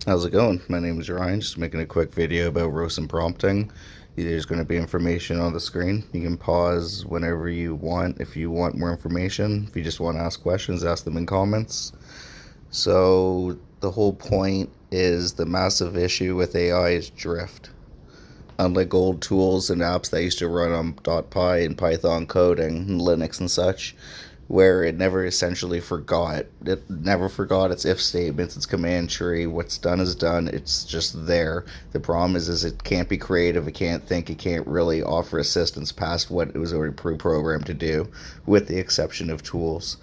How's it going? My name is Ryan, just making a quick video about Rossum Prompting. There's going to be information on the screen. You can pause whenever you want if you want more information. If you just want to ask questions, ask them in comments. So, the whole point is the massive issue with AI is drift. Unlike old tools and apps that used to run on .py and Python coding and Linux and such, where it never essentially forgot. It never forgot its if statements, its command tree. What's done is done. It's just there. The problem is it can't be creative. It can't think. It can't really offer assistance past what it was already pre-programmed to do, with the exception of tools.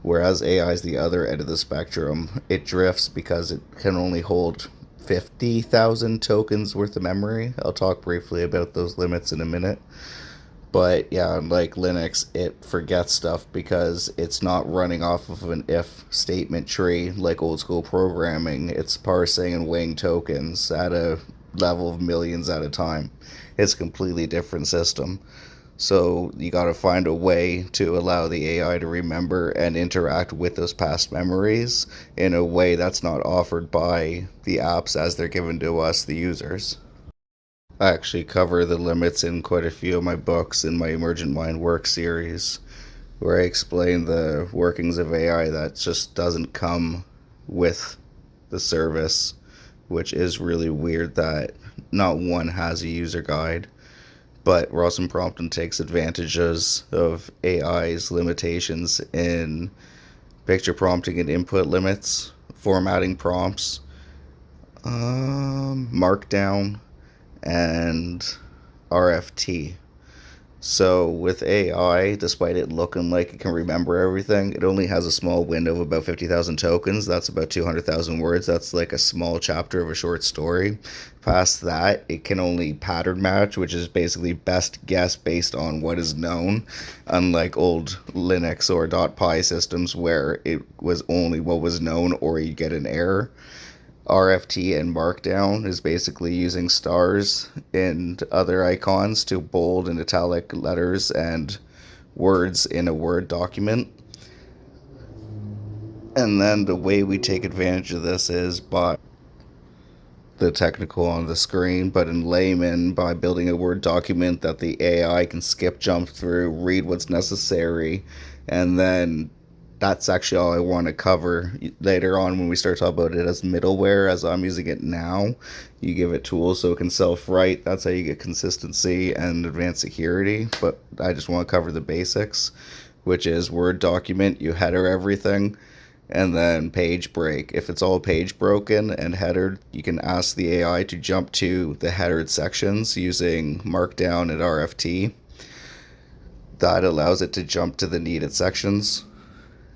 Whereas AI is the other end of the spectrum. It drifts because it can only hold 50,000 tokens worth of memory. I'll talk briefly about those limits in a minute. But yeah, unlike Linux, it forgets stuff because it's not running off of an if statement tree like old school programming. It's parsing and weighing tokens at a level of millions at a time. It's a completely different system. So you got to find a way to allow the AI to remember and interact with those past memories in a way that's not offered by the apps as they're given to us, the users. I actually cover the limits in quite a few of my books in my Emergent Mindworks series, where I explain the workings of AI that just doesn't come with the service, which is really weird that not one has a user guide. But Rossum Prompting takes advantages of AI's limitations in picture prompting and input limits, formatting prompts, markdown, and RFT. So with AI, despite it looking like it can remember everything, it only has a small window of about 50,000 tokens. That's about 200,000 words. That's like a small chapter of a short story. Past that, it can only pattern match, which is basically best guess based on what is known, unlike old Linux or .py systems where it was only what was known or you get an error. RFT and Markdown is basically using stars and other icons to bold and italic letters and words in a Word document. And then the way we take advantage of this is by the technical on the screen, but in layman, by building a Word document that the AI can skip, jump through, read what's necessary, and then that's actually all I want to cover later on when we start talking about it as middleware, as I'm using it now. You give it tools so it can self-write. That's how you get consistency and advanced security. But I just want to cover the basics, which is Word document, you header everything, and then page break. If it's all page broken and headered, you can ask the AI to jump to the headered sections using Markdown and RFT. That allows it to jump to the needed sections.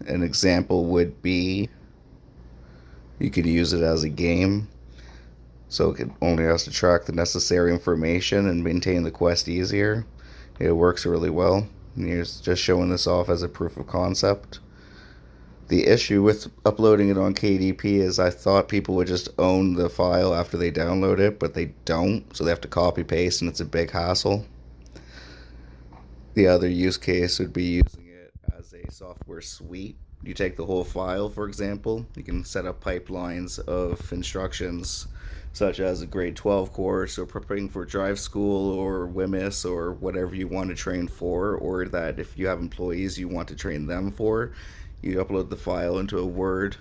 An example would be you could use it as a game, so it only has to track the necessary information and maintain the quest easier. It works really well. Here's just showing this off as a proof of concept. The issue with uploading it on KDP is I thought people would just own the file after they download it, but they don't, so they have to copy paste and it's a big hassle. The other use case would be using it as a software suite. You take the whole file, for example, you can set up pipelines of instructions such as a grade 12 course or preparing for drive school or WMIS or whatever you want to train for, or that if you have employees you want to train them for, you upload the file into a Word.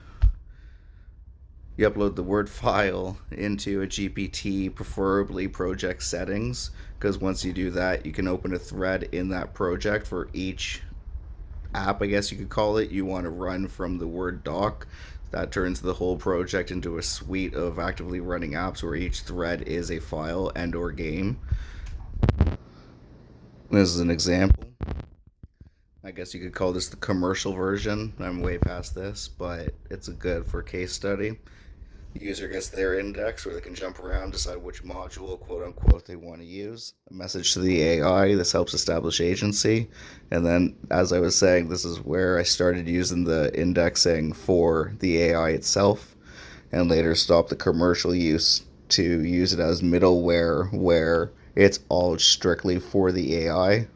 You upload the Word file into a GPT, preferably project settings, because once you do that, you can open a thread in that project for each app, I guess you could call it, you want to run from the Word doc. That turns the whole project into a suite of actively running apps where each thread is a file and or game. This is an example. I guess you could call this the commercial version. I'm way past this, but it's a good for case study. The user gets their index where they can jump around, decide which module, quote unquote, they want to use. A message to the AI. This helps establish agency. And then, as I was saying, this is where I started using the indexing for the AI itself, and later stopped the commercial use to use it as middleware where it's all strictly for the AI.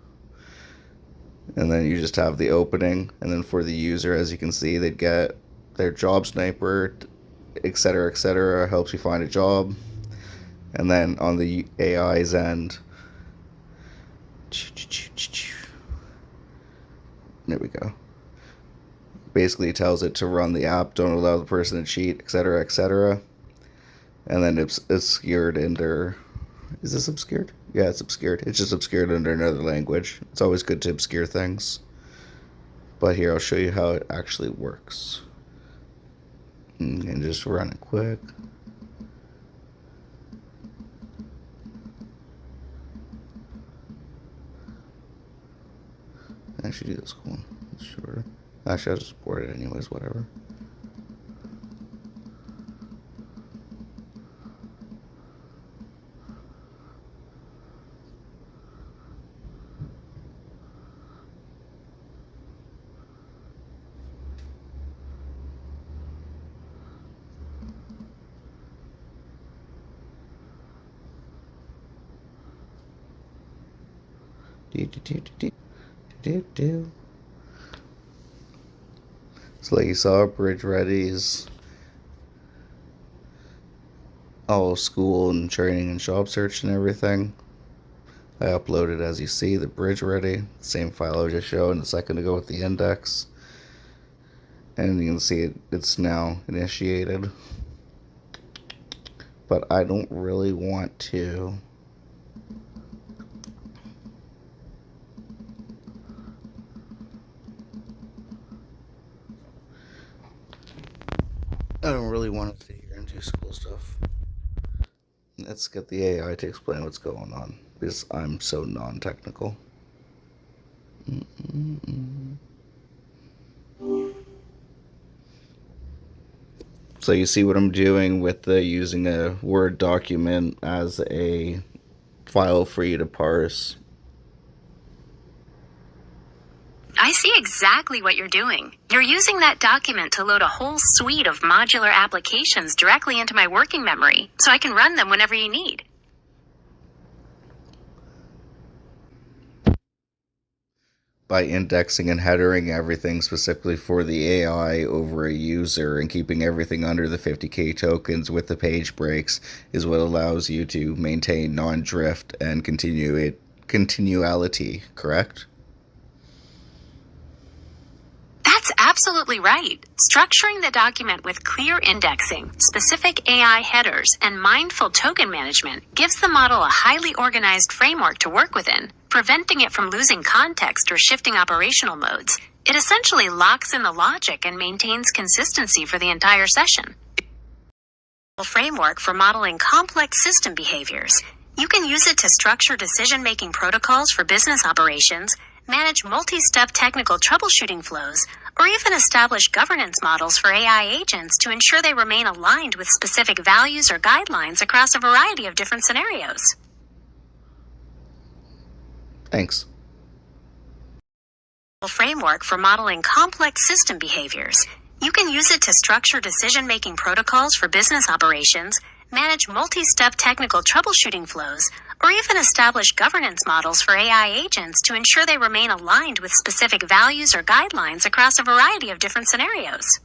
And then you just have the opening, and then for the user, as you can see, they'd get their job sniper etc., helps you find a job. And then on the AI's end, there we go. Basically tells it to run the app, don't allow the person to cheat, etc., etc. And then it's obscured under... Is this obscured? Yeah, it's obscured. It's just obscured under another language. It's always good to obscure things. But here, I'll show you how it actually works. And just run it quick. Actually, do this one. It's shorter. Actually, I'll just support it anyways, whatever. So like you saw, Bridge Ready's all school and training and job search and everything. I uploaded, as you see, the Bridge Ready, same file I just showed a second ago with the index. And you can see it's now initiated. But I don't really want to. I don't really want to sit here and do school stuff. Let's get the AI to explain what's going on, because I'm so non-technical. So you see what I'm doing with using a Word document as a file for you to parse. I see exactly what you're doing. You're using that document to load a whole suite of modular applications directly into my working memory, so I can run them whenever you need. By indexing and headering everything specifically for the AI over a user and keeping everything under the 50k tokens with the page breaks is what allows you to maintain non-drift and continuality, correct? That's absolutely right. Structuring the document with clear indexing, specific AI headers, and mindful token management gives the model a highly organized framework to work within, preventing it from losing context or shifting operational modes. It essentially locks in the logic and maintains consistency for the entire session. A framework for modeling complex system behaviors. You can use it to structure decision-making protocols for business operations, manage multi-step technical troubleshooting flows, or even establish governance models for AI agents to ensure they remain aligned with specific values or guidelines across a variety of different scenarios. Thanks. A framework for modeling complex system behaviors. You can use it to structure decision-making protocols for business operations, manage multi-step technical troubleshooting flows, or even establish governance models for AI agents to ensure they remain aligned with specific values or guidelines across a variety of different scenarios.